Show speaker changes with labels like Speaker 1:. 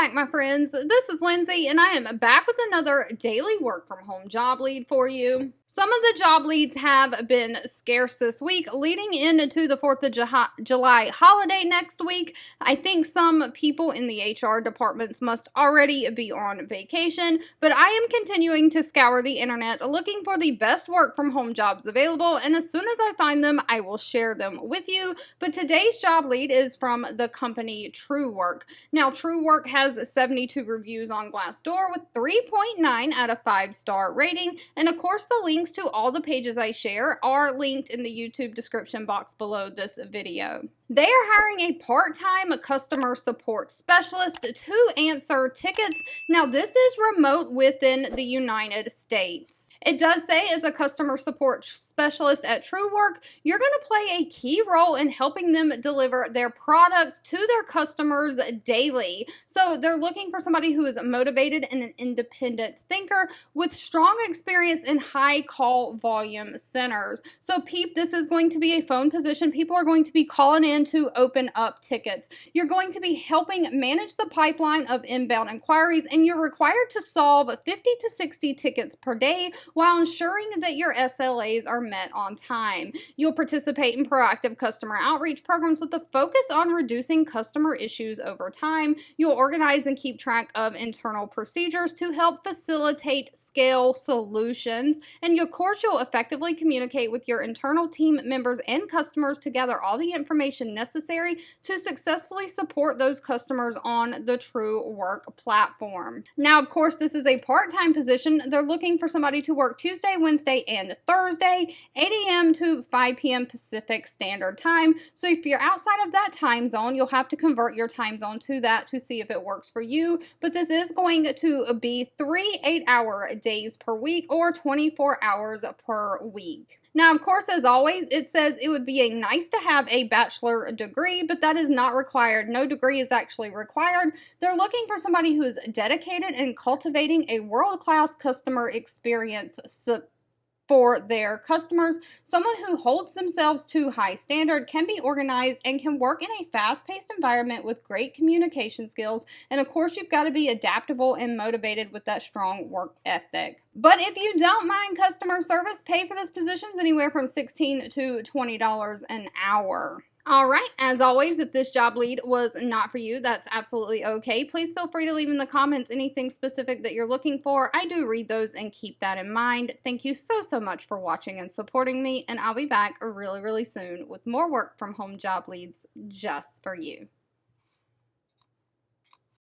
Speaker 1: back, my friends. This is Lindsay, and I am back with another daily work from home job lead for you. Some of the job leads have been scarce this week, leading into the 4th of July holiday next week. I think some people in the HR departments must already be on vacation, but I am continuing to scour the internet looking for the best work from home jobs available, and as soon as I find them, I will share them with you. But today's job lead is from the company Truework. Now, Truework has 72 reviews on Glassdoor with 3.9 out of 5-star rating, and of course the links to all the pages I share are linked in the YouTube description box below this video. They are hiring a part-time customer support specialist to answer tickets. Now, this is remote within the United States. It does say as a customer support specialist at Truework, you're going to play a key role in helping them deliver their products to their customers daily. So they're looking for somebody who is motivated and an independent thinker with strong experience in high call volume centers. So this is going to be a phone position. People are going to be calling in to open up tickets. You're going to be helping manage the pipeline of inbound inquiries, and you're required to solve 50 to 60 tickets per day while ensuring that your SLAs are met on time. You'll participate in proactive customer outreach programs with a focus on reducing customer issues over time. You'll organize and keep track of internal procedures to help facilitate scale solutions, and of course you'll effectively communicate with your internal team members and customers to gather all the information necessary to successfully support those customers on the Truework platform. Now, of course, this is a part-time position. They're looking for somebody to work Tuesday, Wednesday, and Thursday, 8 a.m. to 5 p.m. Pacific Standard Time. So if you're outside of that time zone, you'll have to convert your time zone to that to see if it works for you. But this is going to be 3 8-hour days per week or 24 hours per week. Now, of course, as always, it says it would be nice to have a bachelor degree, but that is not required. No degree is actually required. They're looking for somebody who is dedicated in cultivating a world-class customer experience for their customers. Someone who holds themselves to high standard, can be organized, and can work in a fast-paced environment with great communication skills. And of course, you've got to be adaptable and motivated with that strong work ethic. But if you don't mind customer service, pay for this position is anywhere from $16 to $20 an hour. All right, as always, if this job lead was not for you, that's absolutely okay. Please feel free to leave in the comments anything specific that you're looking for. I do read those and keep that in mind. Thank you so much for watching and supporting me, and I'll be back really soon with more work from home job leads just for you.